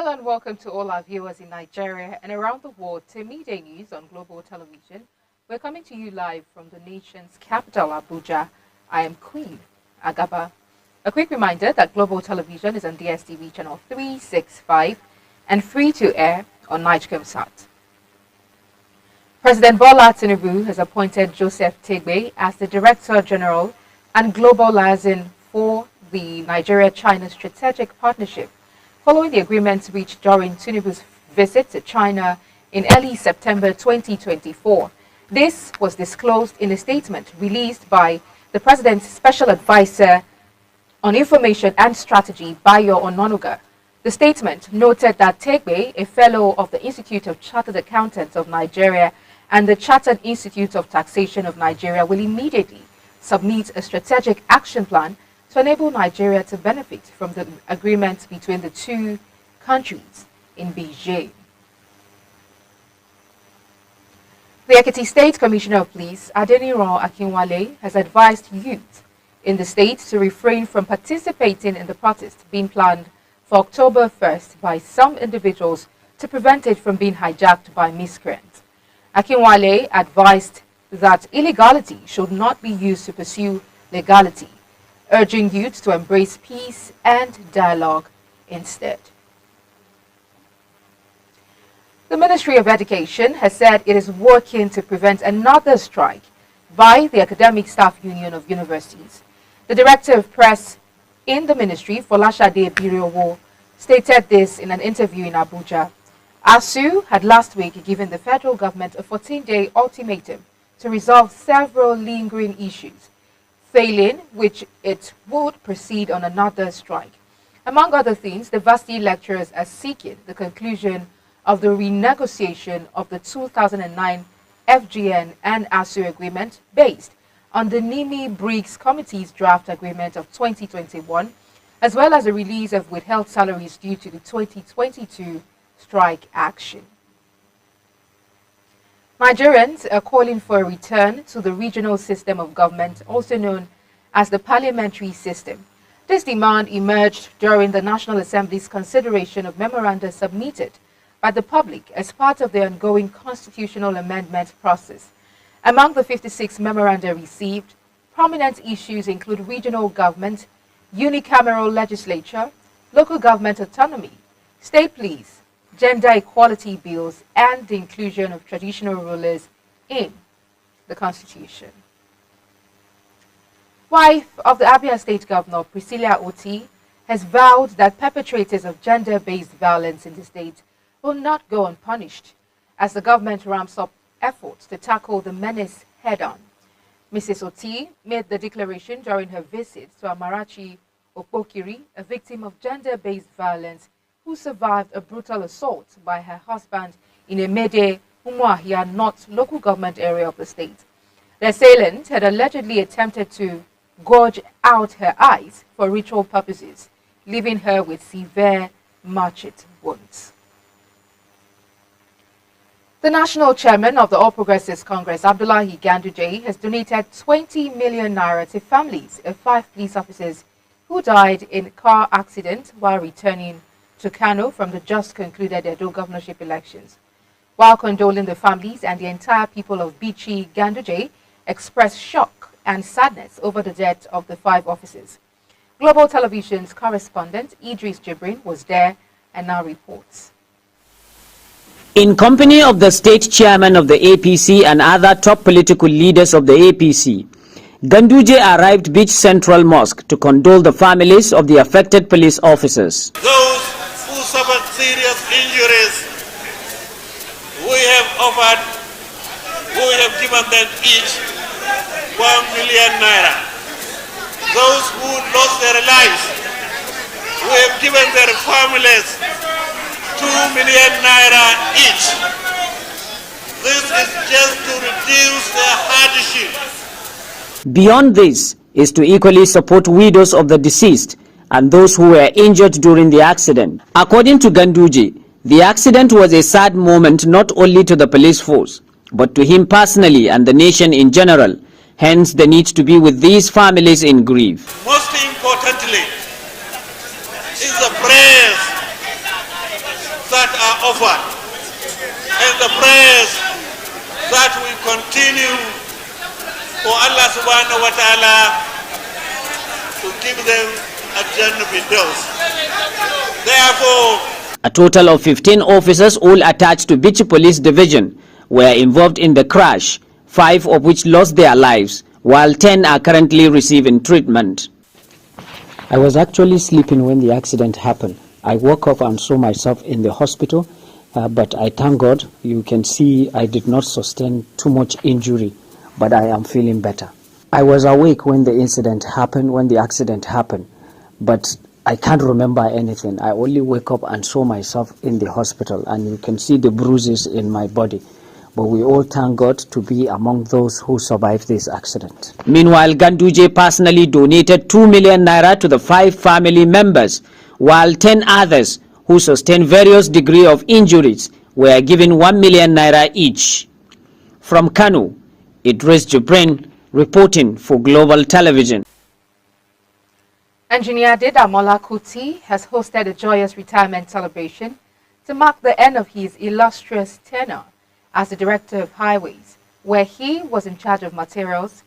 Hello and welcome to all our viewers in Nigeria and around the world to Midday News on Global Television. We're coming to you live from the nation's capital, Abuja. I am Queen Agaba. A quick reminder that Global Television is on DSTV channel 365 and free to air on Nigecomsat. President Bola Tinubu has appointed Joseph Tegbe as the Director General and Global Liaison for the Nigeria-China Strategic Partnership, following the agreements reached during Tinubu's visit to China in early September 2024. This was disclosed in a statement released by the President's Special Advisor on Information and Strategy, Bayo Ononuga. The statement noted that Tegbe, a fellow of the Institute of Chartered Accountants of Nigeria and the Chartered Institute of Taxation of Nigeria, will immediately submit a strategic action plan to enable Nigeria to benefit from the agreement between the two countries in Beijing. The Ekiti State Commissioner of Police, Adeniran Akinwale, has advised youth in the state to refrain from participating in the protest being planned for October 1st by some individuals to prevent it from being hijacked by miscreants. Akinwale advised that illegality should not be used to pursue legality, urging youth to embrace peace and dialogue instead. The Ministry of Education has said it is working to prevent another strike by the Academic Staff Union of Universities. The Director of Press in the ministry, Folashade Biriowo, stated this in an interview in Abuja. ASU had last week given the federal government a 14-day ultimatum to resolve several lingering issues, failing which it would proceed on another strike. Among other things, the varsity lecturers are seeking the conclusion of the renegotiation of the 2009 FGN and ASU agreement based on the NIMI-Briggs Committee's draft agreement of 2021, as well as the release of withheld salaries due to the 2022 strike action. Nigerians are calling for a return to the regional system of government, also known as the parliamentary system. This demand emerged during the National Assembly's consideration of memoranda submitted by the public as part of the ongoing constitutional amendment process. Among the 56 memoranda received, prominent issues include regional government, unicameral legislature, local government autonomy, state police, gender equality bills, and the inclusion of traditional rulers in the Constitution. Wife of the Abia State Governor, Priscilla Oti, has vowed that perpetrators of gender-based violence in the state will not go unpunished as the government ramps up efforts to tackle the menace head-on. Mrs. Oti made the declaration during her visit to Amarachi Okpokiri, a victim of gender-based violence who survived a brutal assault by her husband in a Mede Umuahia North local government area of the state. The assailant had allegedly attempted to gouge out her eyes for ritual purposes, leaving her with severe machete wounds. The national chairman of the All Progressives Congress, Abdullahi Ganduje, has donated 20 million naira to families of 5 police officers who died in a car accident while returning to Kano from the just concluded Edo governorship elections. While condoling the families and the entire people of Bichi, Ganduje expressed shock and sadness over the death of the 5 officers. Global Television's correspondent Idris Jibrin was there and now reports. In company of the state chairman of the APC and other top political leaders of the APC, Ganduje arrived Beach Central Mosque to condole the families of the affected police officers. Those who suffered serious injuries, we have given them each 1 million naira. Those who lost their lives, we have given their families 2 million naira each. This is just to reduce their hardship. Beyond this is to equally support widows of the deceased and those who were injured during the accident. According to Ganduje, the accident was a sad moment not only to the police force, but to him personally and the nation in general. Hence the need to be with these families in grief. Most importantly is the prayers that are offered and the prayers that we continue for Allah subhanahu wa ta'ala to give them a Jannah Firdaus. Therefore, a total of 15 officers, all attached to Bichi Police Division, were involved in the crash, 5 of which lost their lives, while 10 are currently receiving treatment. I was actually sleeping when the accident happened. I woke up and saw myself in the hospital, but I thank God. You can see I did not sustain too much injury, but I am feeling better. I was awake when the accident happened, but I can't remember anything. I only woke up and saw myself in the hospital, and you can see the bruises in my body. But we all thank God to be among those who survived this accident. Meanwhile, Ganduje personally donated 2 million naira to the 5 family members, while 10 others who sustained various degrees of injuries were given 1 million naira each. From Kano, Idris Jibrin reporting for Global Television. Engineer Adedamola Kuti has hosted a joyous retirement celebration to mark the end of his illustrious tenure as the Director of Highways, where he was in charge of materials,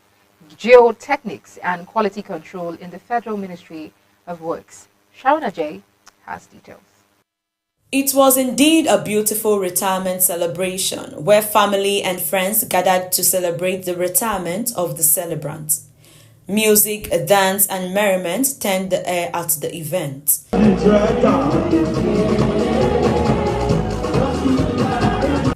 geotechnics and quality control in the Federal Ministry of Works. Sharon Ajay has details. It was indeed a beautiful retirement celebration where family and friends gathered to celebrate the retirement of the celebrant. Music, dance and merriment turned the air at the event.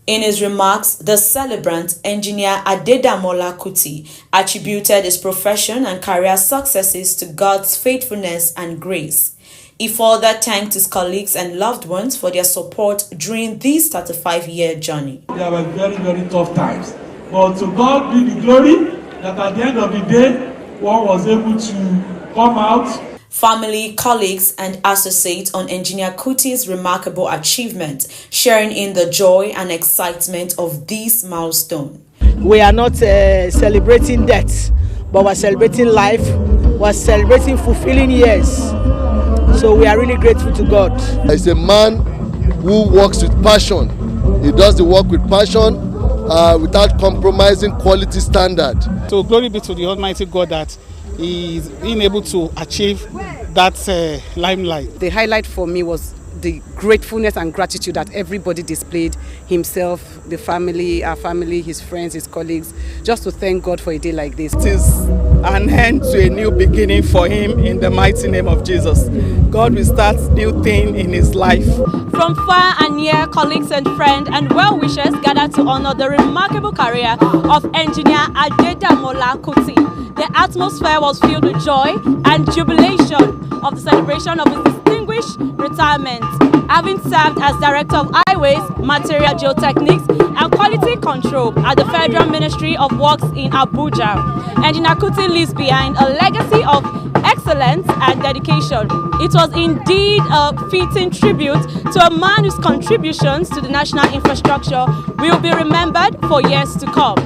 In his remarks, the celebrant, Engineer Adedamola Kuti, attributed his profession and career successes to God's faithfulness and grace. He further thanked his colleagues and loved ones for their support during this 35-year journey. There were very, very tough times. But to God be the glory that at the end of the day, one was able to come out. Family, colleagues and associates on Engineer Kuti's remarkable achievement, sharing in the joy and excitement of this milestone. We are not celebrating death, but we're celebrating life. We're celebrating fulfilling years. So we are really grateful to God. He's a man who works with passion. He does the work with passion without compromising quality standard. So glory be to the Almighty God that he is being able to achieve that limelight. The highlight for me was the gratefulness and gratitude that everybody displayed, himself, the family, our family, his friends, his colleagues, just to thank God for a day like this. It is an end to a new beginning for him in the mighty name of Jesus. God will start new thing in his life. From far and near, colleagues and friends and well-wishers gathered to honor the remarkable career of Engineer Adedamola Kuti. The atmosphere was filled with joy and jubilation of the celebration of his distinguished retirement, having served as Director of Highways, Material Geotechnics and Quality Control at the Federal Ministry of Works in Abuja. Engineer Kuti leaves behind a legacy of excellence and dedication. It was indeed a fitting tribute to a man whose contributions to the national infrastructure will be remembered for years to come.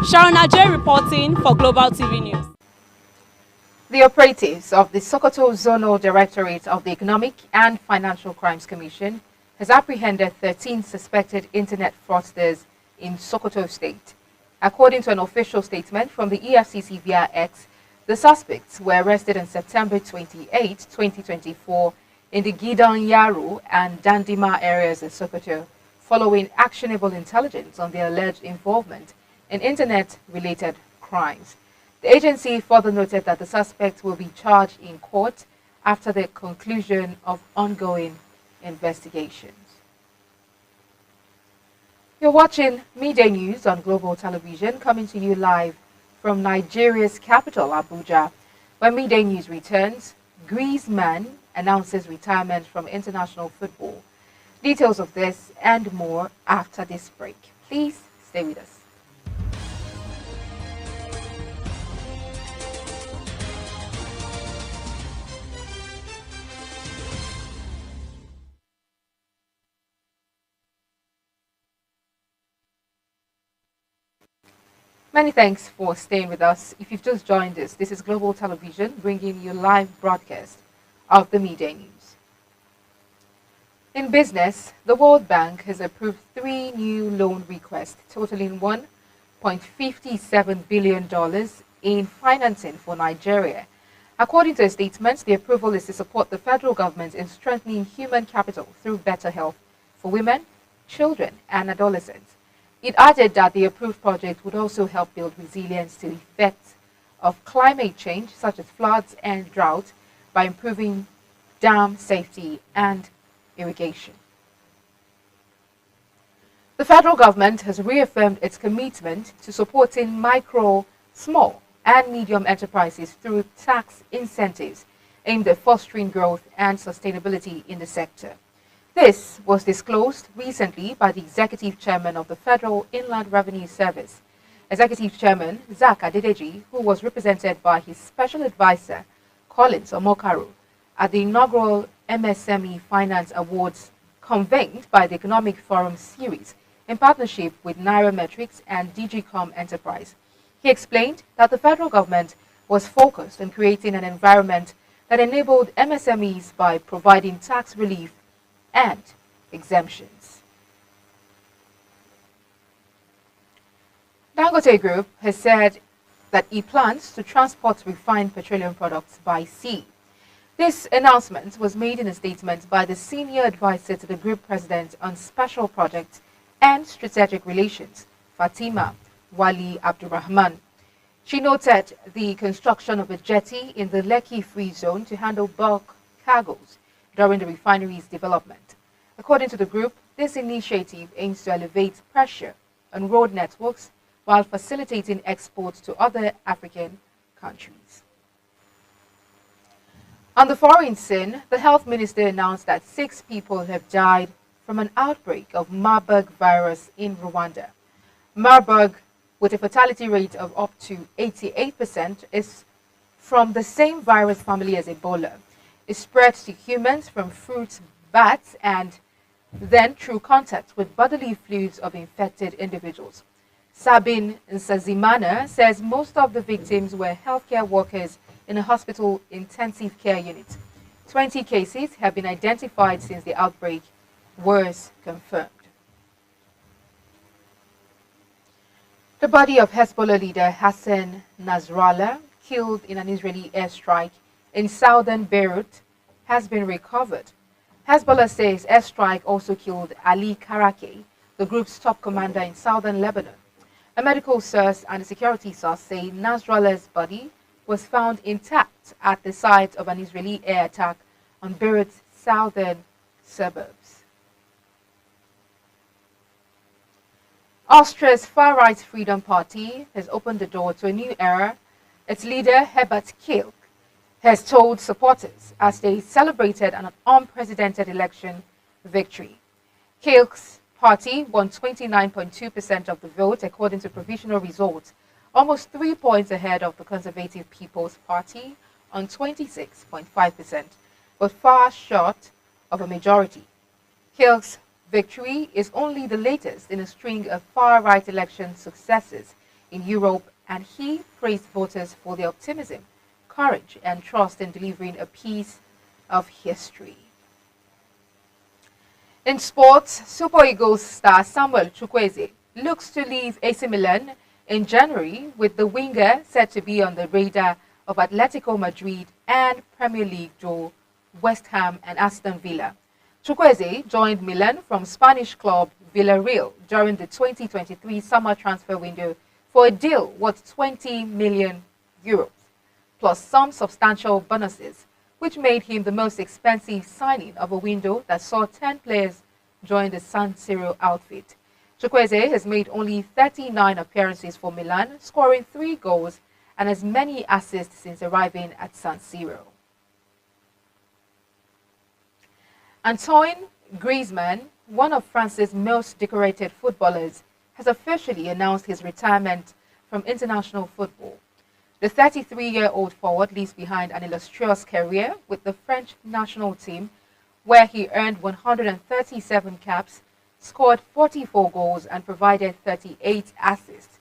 Sharon Ajay reporting for Global TV News. The operatives of the Sokoto Zonal Directorate of the Economic and Financial Crimes Commission has apprehended 13 suspected internet fraudsters in Sokoto State. According to an official statement from the EFCC via X, the suspects were arrested on September 28, 2024 in the Gidan Yaro and Dandima areas of Sokoto, following actionable intelligence on their alleged involvement in internet-related crimes. The agency further noted that the suspects will be charged in court after the conclusion of ongoing investigations. You're watching Midday News on Global Television, coming to you live from Nigeria's capital, Abuja. When Midday News returns, Griezmann announces retirement from international football. Details of this and more after this break. Please stay with us. Many thanks for staying with us. If you've just joined us, this is Global Television bringing you live broadcast of the Midday News. In business, the World Bank has approved 3 new loan requests totaling $1.57 billion in financing for Nigeria. According to a statement, the approval is to support the federal government in strengthening human capital through better health for women, children, and adolescents. It added that the approved project would also help build resilience to the effects of climate change, such as floods and drought, by improving dam safety and irrigation. The federal government has reaffirmed its commitment to supporting micro, small, and medium enterprises through tax incentives aimed at fostering growth and sustainability in the sector. This was disclosed recently by the Executive Chairman of the Federal Inland Revenue Service, Executive Chairman Zach Adedeji, who was represented by his Special Advisor Collins Omokaro at the inaugural MSME Finance Awards convened by the Economic Forum Series in partnership with Nairametrics and DGCOM Enterprise. He explained that the federal government was focused on creating an environment that enabled MSMEs by providing tax relief and exemptions. Dangote Group has said that it plans to transport refined petroleum products by sea. This announcement was made in a statement by the senior advisor to the group president on special projects and strategic relations, Fatima Wali Abdurrahman. She noted the construction of a jetty in the Lekki Free Zone to handle bulk cargoes during the refinery's development. According to the group, this initiative aims to elevate pressure on road networks while facilitating exports to other African countries. On the foreign scene, the health minister announced that 6 people have died from an outbreak of Marburg virus in Rwanda. Marburg, with a fatality rate of up to 88%, is from the same virus family as Ebola. It spreads to humans from fruits, bats, and then through contact with bodily fluids of infected individuals. Sabine Nsazimana says most of the victims were healthcare workers in a hospital intensive care unit. 20 cases have been identified since the outbreak was confirmed. The body of Hezbollah leader Hassan Nasrallah, killed in an Israeli airstrike in southern Beirut, has been recovered. Hezbollah says airstrike also killed Ali Karake, the group's top commander in southern Lebanon. A medical source and a security source say Nasrallah's body was found intact at the site of an Israeli air attack on Beirut's southern suburbs. Austria's far-right Freedom Party has opened the door to a new era. Its leader, Herbert Kiel, has told supporters as they celebrated an unprecedented election victory. Kiel's party won 29.2% of the vote according to provisional results, almost 3 points ahead of the Conservative People's Party on 26.5%, but far short of a majority. Kiel's victory is only the latest in a string of far-right election successes in Europe, and he praised voters for their optimism, courage, and trust in delivering a piece of history. In sports, Super Eagles star Samuel Chukwueze looks to leave AC Milan in January, with the winger set to be on the radar of Atletico Madrid and Premier League duo West Ham and Aston Villa. Chukwueze joined Milan from Spanish club Villarreal during the 2023 summer transfer window for a deal worth 20 million euros, plus some substantial bonuses, which made him the most expensive signing of a window that saw 10 players join the San Siro outfit. Chukwueze has made only 39 appearances for Milan, scoring 3 goals and as many assists since arriving at San Siro. Antoine Griezmann, one of France's most decorated footballers, has officially announced his retirement from international football. The 33-year-old forward leaves behind an illustrious career with the French national team, where he earned 137 caps, scored 44 goals, and provided 38 assists.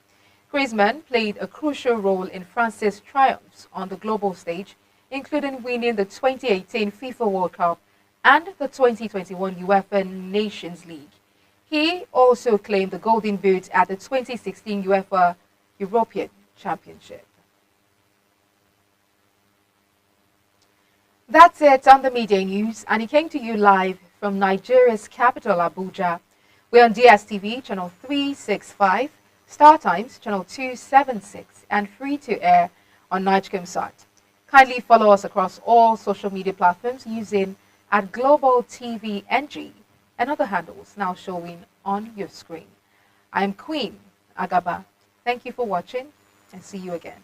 Griezmann played a crucial role in France's triumphs on the global stage, including winning the 2018 FIFA World Cup and the 2021 UEFA Nations League. He also claimed the Golden Boot at the 2016 UEFA European Championship. That's it on the Midday News, and it came to you live from Nigeria's capital, Abuja. We're on DSTV, channel 365, Star Times, channel 276, and free to air on Nigecomsat. Kindly follow us across all social media platforms using @GlobalTVNG and other handles now showing on your screen. I'm Queen Agaba. Thank you for watching, and see you again.